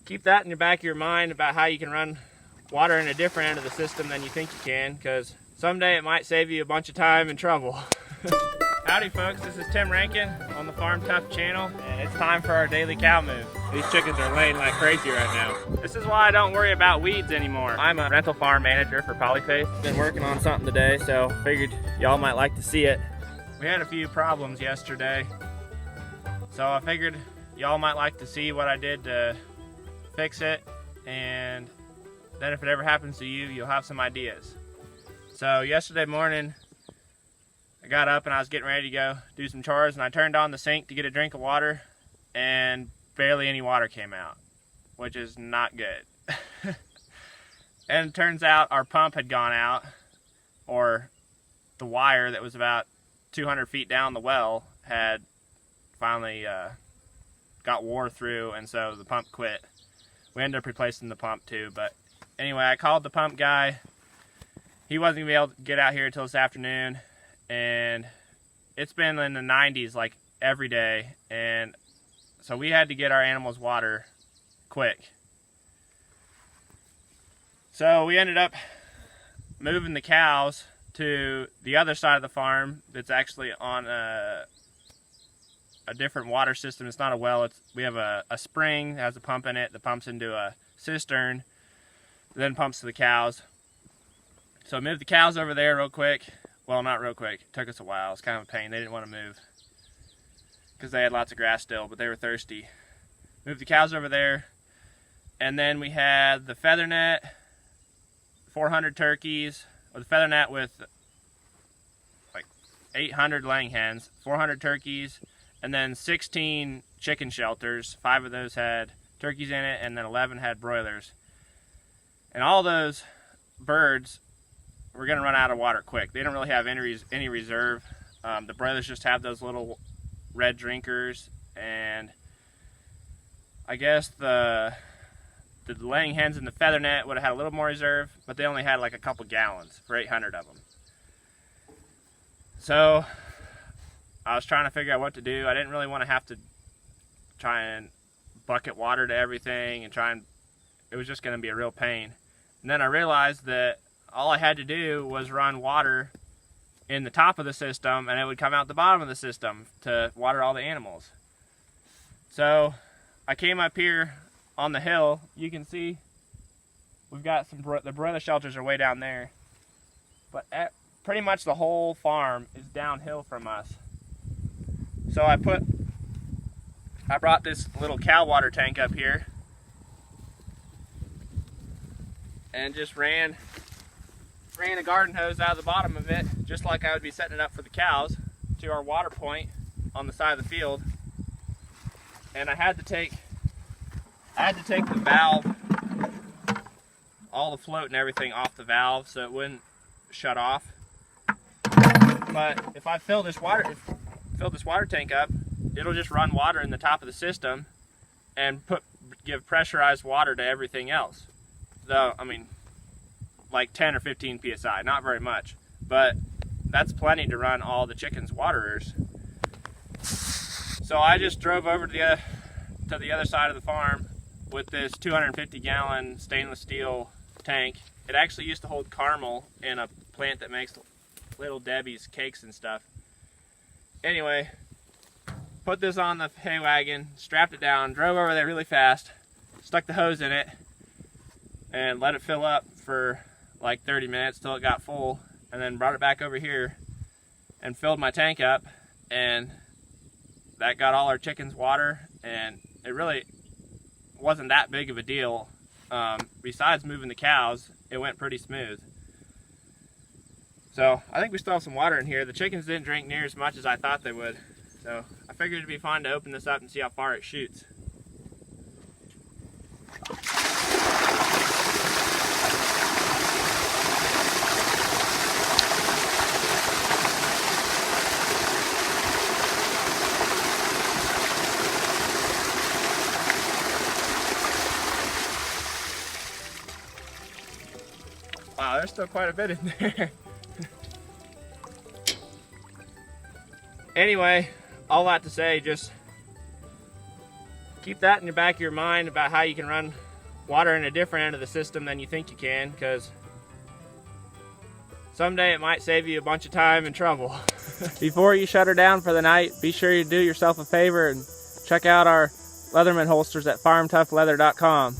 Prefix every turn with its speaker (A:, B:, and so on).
A: keep that in the back of your mind about how you can run water in a different end of the system than you think you can, because someday it might save you a bunch of time and trouble. Howdy folks, this is Tim Rankin on the Farm Tough channel, and it's time for our daily cow move. These chickens are laying like crazy right now. This is why I don't worry about weeds anymore. I'm a rental farm manager for Polyface. Been working on something today, so figured y'all might like to see it. We had a few problems yesterday, so I figured y'all might like to see what I did to fix it, and then if it ever happens to you, you'll have some ideas. So yesterday morning, I got up and I was getting ready to go do some chores, and I turned on the sink to get a drink of water, and barely any water came out, which is not good. And it turns out our pump had gone out, or the wire that was about 200 feet down the well had finally got wore through, and so the pump quit. We ended up replacing the pump too, but anyway, I called the pump guy. He wasn't gonna be able to get out here until this afternoon, and it's been in the 90s like every day, and so we had to get our animals water quick. So we ended up moving the cows to the other side of the farm that's actually on a different water system. It's not a well, we have a spring that has a pump in it that pumps into a cistern, then pumps to the cows. So I moved the cows over there real quick. Well, not real quick, it took us a while. It was kind of a pain. They didn't want to move because they had lots of grass still, but they were thirsty. Moved the cows over there, and then we had the feather net, 400 turkeys, or the feather net with like 800 laying hens, 400 turkeys, and then 16 chicken shelters. 5 of those had turkeys in it, and then 11 had broilers. And all those birds, we're going to run out of water quick. They don't really have any reserve. The broilers just have those little red drinkers, and I guess the laying hens in the feather net would have had a little more reserve, but they only had like a couple gallons for 800 of them. So I was trying to figure out what to do. I didn't really want to have to try and bucket water to everything and it was just going to be a real pain. And then I realized that all I had to do was run water in the top of the system, and it would come out the bottom of the system to water all the animals. So I came up here on the hill. You can see we've got the broiler shelters are way down there, but pretty much the whole farm is downhill from us. So I brought this little cow water tank up here and just ran a garden hose out of the bottom of it, just like I would be setting it up for the cows, to our water point on the side of the field. And I had to take the valve, all the float and everything off the valve so it wouldn't shut off. But if I fill this water tank up, it'll just run water in the top of the system and give pressurized water to everything else. Though, I mean, like 10 or 15 psi, not very much, but that's plenty to run all the chickens' waterers. So I just drove over to the other side of the farm with this 250 gallon stainless steel tank. It actually used to hold caramel in a plant that makes Little Debbie's cakes and stuff. Anyway, put this on the hay wagon, strapped it down, drove over there really fast, stuck the hose in it, and let it fill up for like 30 minutes till it got full, and then brought it back over here and filled my tank up, and that got all our chickens water, and it really wasn't that big of a deal. Besides moving the cows, it went pretty smooth. So I think we still have some water in here. The chickens didn't drink near as much as I thought they would, so I figured it'd be fun to open this up and see how far it shoots. Wow, there's still quite a bit in there. Anyway, all that to say, just Keep that in the back of your mind about how you can run water in a different end of the system than you think you can, because someday it might save you a bunch of time and trouble. Before you shut her down for the night, be sure you do yourself a favor and check out our Leatherman holsters at farmtoughleather.com.